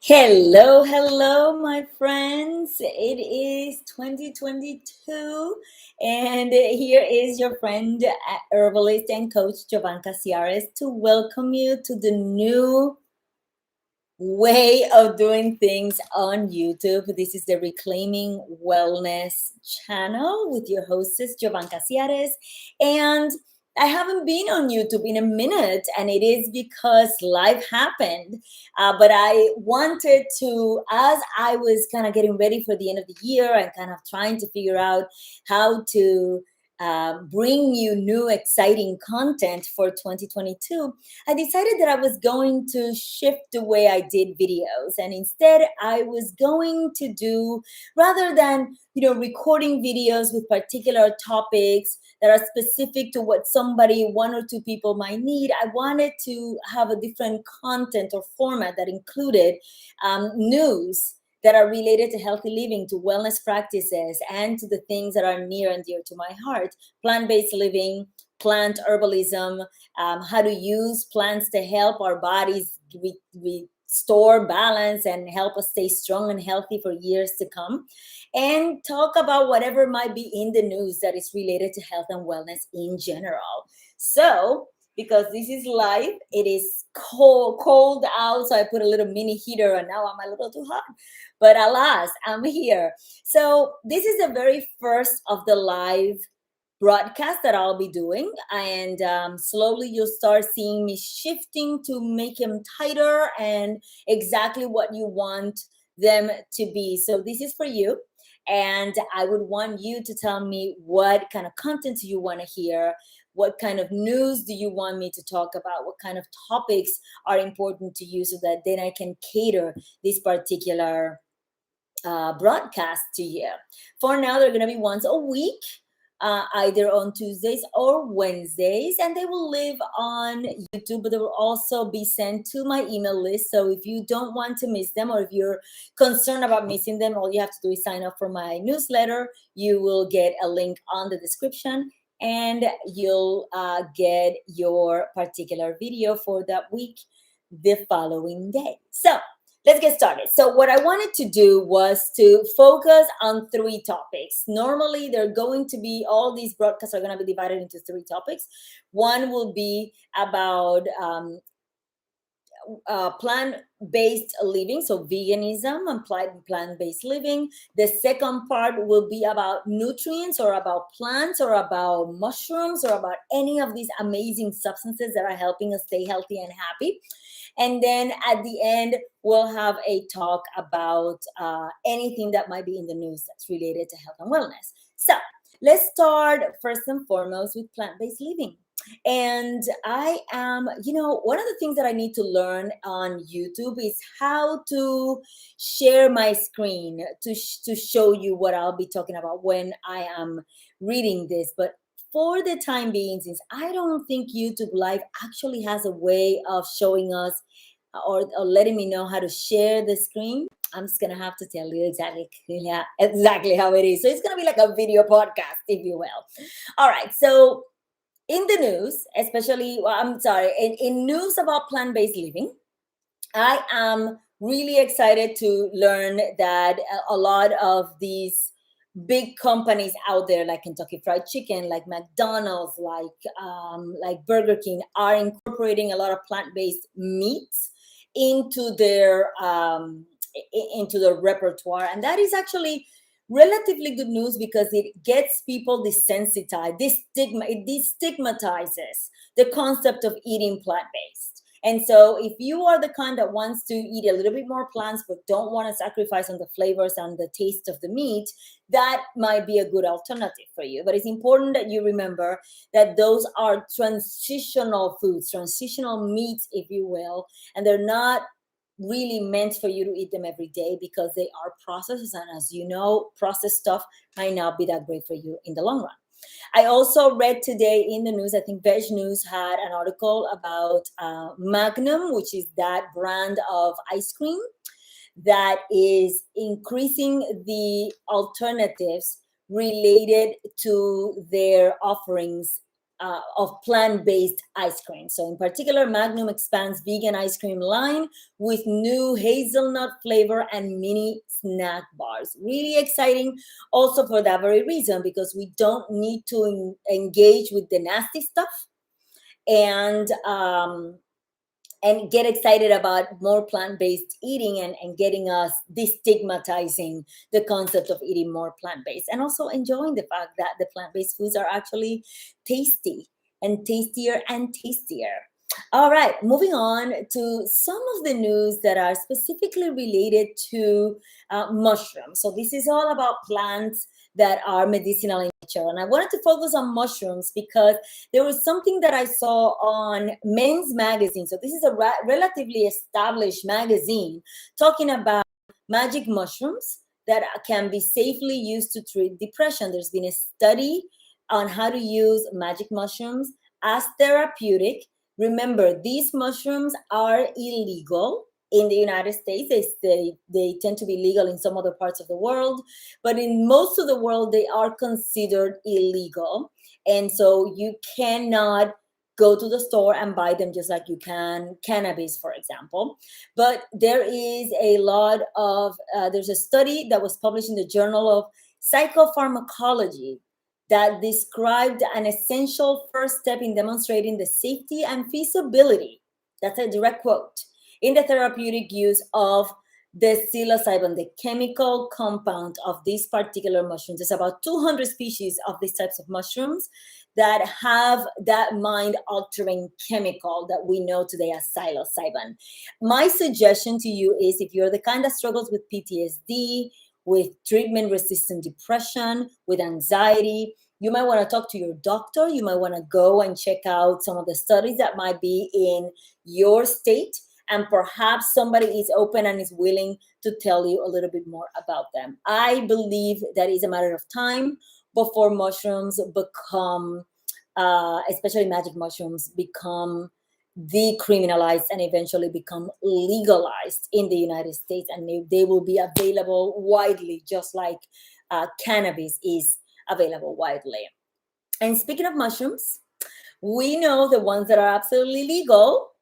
Hello, hello, my friends. It is 2022, and here is your friend, herbalist and coach Jovanka Ciares, to welcome you to the new way of doing things on YouTube. This is the Reclaiming Wellness channel with your hostess, Jovanka Ciares. And I haven't been on YouTube in a minute, and it is because life happened. But I wanted to, as I was kind of getting ready for the end of the year and kind of trying to figure out how to bring you new, exciting content for 2022, I decided that I was going to shift the way I did videos. And instead, I was going to do, rather than, recording videos with particular topics that are specific to what somebody, one or two people might need, I wanted to have a different content or format that included news that are related to healthy living, to wellness practices, and to the things that are near and dear to my heart: plant-based living, plant herbalism, how to use plants to help our bodies restore balance and help us stay strong and healthy for years to come, and talk about whatever might be in the news that is related to health and wellness in general. So, because this is live, it is cold out, so I put a little mini heater, and now I'm a little too hot. But alas, I'm here. So this is the very first of the live broadcast that I'll be doing, and slowly you'll start seeing me shifting to make them tighter and exactly what you want them to be. So this is for you, and I would want you to tell me what kind of content you want to hear. What kind of news do you want me to talk about? What kind of topics are important to you, so that then I can cater this particular broadcast to you. For now, they're going to be once a week, either on Tuesdays or Wednesdays, and they will live on YouTube, but they will also be sent to my email list. So if you don't want to miss them, or if you're concerned about missing them, all you have to do is sign up for my newsletter. You will get a link on the description, and you'll get your particular video for that week the following day. So let's get started. So what I wanted to do was to focus on three topics. Normally, they're going to be, all these broadcasts are going to be divided into three topics. One will be about plant-based living, so veganism and plant-based living. The second part will be about nutrients, or about plants, or about mushrooms, or about any of these amazing substances that are helping us stay healthy and happy. And then at the end, we'll have a talk about anything that might be in the news that's related to health and wellness. So let's start first and foremost with plant-based living. And I am, one of the things that I need to learn on YouTube is how to share my screen to show you what I'll be talking about when I am reading this. But for the time being, since I don't think YouTube Live actually has a way of showing us or letting me know how to share the screen, I'm just gonna have to tell you exactly how it is. So it's gonna be like a video podcast, if you will. All right. So in the news, especially, well, I'm sorry, in news about plant-based living, I am really excited to learn that a lot of these big companies out there, like Kentucky Fried Chicken, like McDonald's, like Burger King, are incorporating a lot of plant-based meats into their repertoire, and that is actually relatively good news, because it gets people desensitized. It destigmatizes the concept of eating plant-based. And so if you are the kind that wants to eat a little bit more plants but don't want to sacrifice on the flavors and the taste of the meat, that might be a good alternative for you. But it's important that you remember that those are transitional foods, transitional meats, if you will, and they're not really meant for you to eat them every day, because they are processed, and as you know, processed stuff might not be that great for you in the long run. I also read today in the news, I think Veg News had an article about Magnum, which is that brand of ice cream that is increasing the alternatives related to their offerings of plant-based ice cream. So in particular, Magnum expands vegan ice cream line with new hazelnut flavor and mini snack bars. Really exciting also for that very reason, because we don't need to engage with the nasty stuff, and get excited about more plant-based eating, and getting us destigmatizing the concept of eating more plant-based, and also enjoying the fact that the plant-based foods are actually tasty and tastier and tastier. All right, moving on to some of the news that are specifically related to mushrooms. So this is all about plants that are medicinal in nature, and I wanted to focus on mushrooms because there was something that I saw on Men's Magazine. So this is a relatively established magazine talking about magic mushrooms that can be safely used to treat depression. There's been a study on how to use magic mushrooms as therapeutic. Remember, these mushrooms are illegal in the United States. They tend to be legal in some other parts of the world, but in most of the world, they are considered illegal. And so you cannot go to the store and buy them just like you can cannabis, for example. But there is a lot of, there's a study that was published in the Journal of Psychopharmacology that described an essential first step in demonstrating the safety and feasibility, that's a direct quote, in the therapeutic use of the psilocybin, the chemical compound of these particular mushrooms. There's about 200 species of these types of mushrooms that have that mind-altering chemical that we know today as psilocybin. My suggestion to you is, if you're the kind that struggles with PTSD, with treatment-resistant depression, with anxiety, you might want to talk to your doctor. You might want to go and check out some of the studies that might be in your state, and perhaps somebody is open and is willing to tell you a little bit more about them. I believe that is a matter of time before mushrooms become, especially magic mushrooms, become decriminalized and eventually become legalized in the United States, and they will be available widely, just like cannabis is available widely. And speaking of mushrooms, we know the ones that are absolutely legal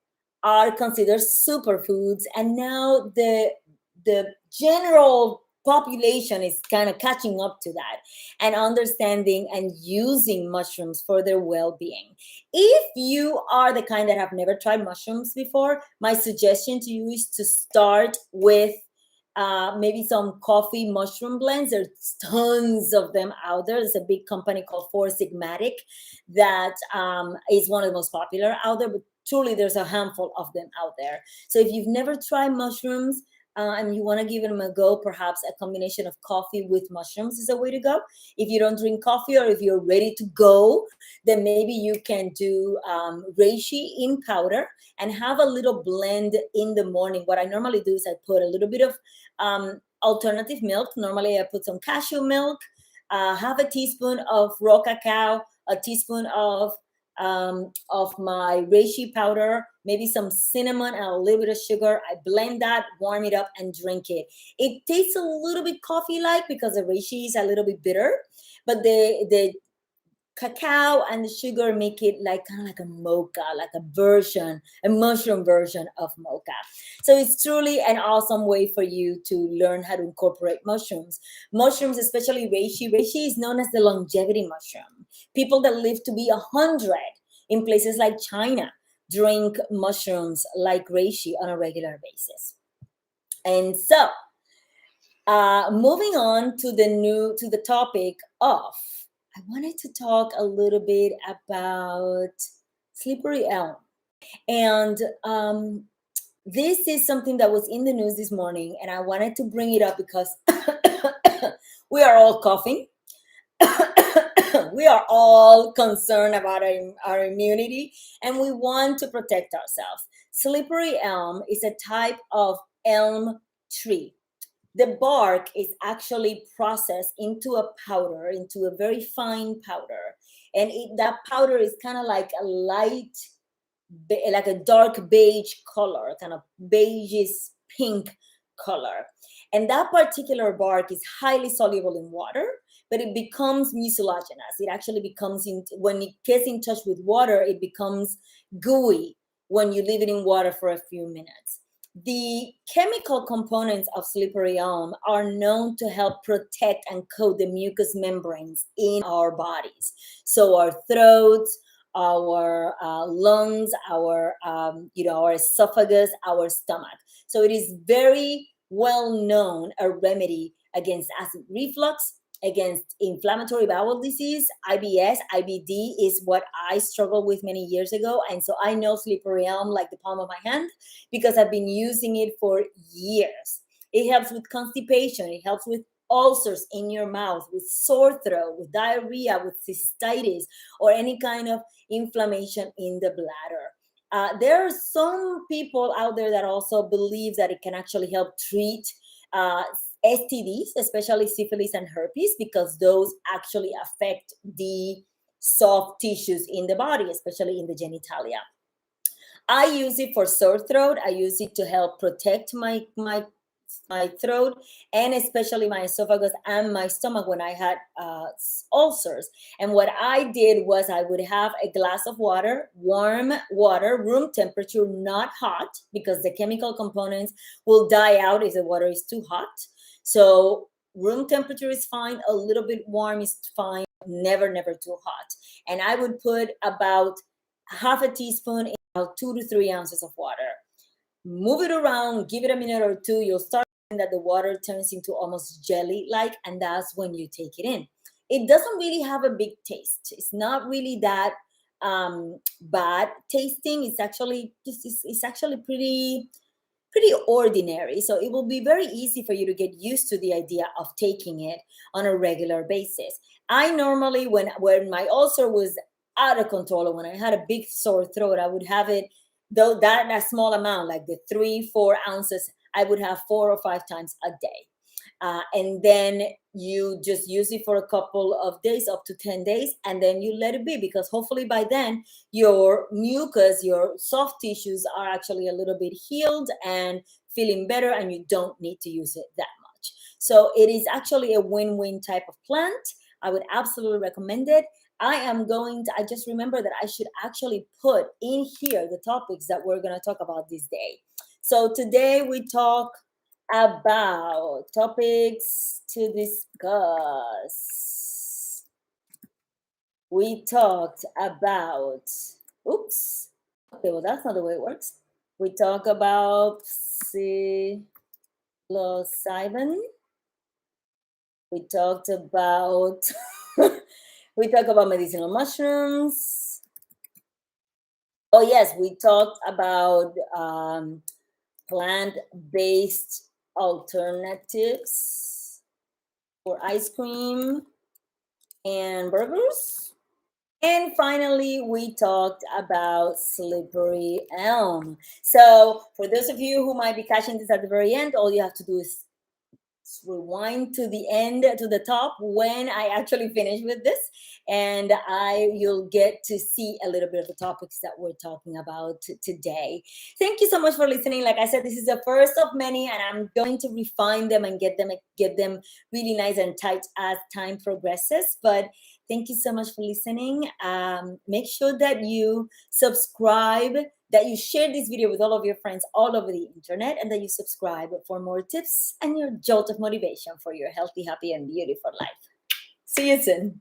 are considered superfoods, and now the general population is kind of catching up to that and understanding and using mushrooms for their well-being. If you are the kind that have never tried mushrooms before, my suggestion to you is to start with maybe some coffee mushroom blends. There's tons of them out there. There's a big company called Four Sigmatic that is one of the most popular out there, but truly there's a handful of them out there. So if you've never tried mushrooms, and you want to give them a go, perhaps a combination of coffee with mushrooms is a way to go. If you don't drink coffee, or if you're ready to go, then maybe you can do reishi in powder and have a little blend in the morning. What I normally do is I put a little bit of alternative milk. Normally I put some cashew milk, half a teaspoon of raw cacao, a teaspoon of my reishi powder, maybe some cinnamon and a little bit of sugar. I blend that, warm it up, and drink it. It tastes a little bit coffee-like because the reishi is a little bit bitter, but the cacao and the sugar make it like kind of like a mocha, like a mushroom version of mocha. So it's truly an awesome way for you to learn how to incorporate mushrooms. Mushrooms, especially reishi. Reishi is known as the longevity mushroom. People that live to be 100 in places like China drink mushrooms like reishi on a regular basis. And so, moving on to the topic of, I wanted to talk a little bit about slippery elm. And this is something that was in the news this morning, and I wanted to bring it up because we are all coughing. We are all concerned about our immunity, and we want to protect ourselves. Slippery elm is a type of elm tree. The bark is actually processed into a powder, into a very fine powder. And that powder is kind of like a light, like a dark beige color, kind of beigeish pink color. And that particular bark is highly soluble in water, but it becomes mucilaginous. It actually becomes, when it gets in touch with water, it becomes gooey when you leave it in water for a few minutes. The chemical components of slippery elm are known to help protect and coat the mucous membranes in our bodies. So our throats, our lungs, our esophagus, our stomach. So it is very well known a remedy against acid reflux, against inflammatory bowel disease, IBS. IBD is what I struggled with many years ago. And so I know slippery elm like the palm of my hand because I've been using it for years. It helps with constipation. It helps with ulcers in your mouth, with sore throat, with diarrhea, with cystitis, or any kind of inflammation in the bladder. There are some people out there that also believe that it can actually help treat STDs, especially syphilis and herpes, because those actually affect the soft tissues in the body, especially in the genitalia. I use it for sore throat. I use it to help protect my throat, and especially my esophagus and my stomach when I had ulcers. And what I did was I would have a glass of water, warm water, room temperature, not hot, because the chemical components will die out if the water is too hot. So room temperature is fine. A little bit warm is fine. Never too hot. And I would put about half a teaspoon in about 2 to 3 ounces of water. Move it around, give it a minute or two. You'll start seeing that the water turns into almost jelly-like, and that's when you take it in. It doesn't really have a big taste. It's not really that bad tasting. It's actually pretty ordinary. So it will be very easy for you to get used to the idea of taking it on a regular basis. I normally, when my ulcer was out of control, or when I had a big sore throat, I would have it, though that a small amount, like the 3-4 ounces, I would have 4 or 5 times a day. And then you just use it for a couple of days, up to 10 days, and then you let it be, because hopefully by then your mucus, your soft tissues are actually a little bit healed and feeling better, and you don't need to use it that much. So it is actually a win-win type of plant. I would absolutely recommend it. I just remember that I should actually put in here the topics that we're going to talk about this day. So today we talk about topics to discuss. We talked about, oops, okay, well, that's not the way it works. We talk about psilocybin. We talked about we talk about medicinal mushrooms. Oh yes, we talked about plant-based alternatives for ice cream and burgers. And finally, we talked about slippery elm. So for those of you who might be catching this at the very end, all you have to do is rewind to the end, to the top, when I actually finish with this, and you'll get to see a little bit of the topics that we're talking about today. Thank you so much for listening. Like I said, this is the first of many, and I'm going to refine them and get them really nice and tight as time progresses. But thank you so much for listening. Make sure that you subscribe, that you share this video with all of your friends all over the internet, and that you subscribe for more tips and your jolt of motivation for your healthy, happy, and beautiful life. See you soon.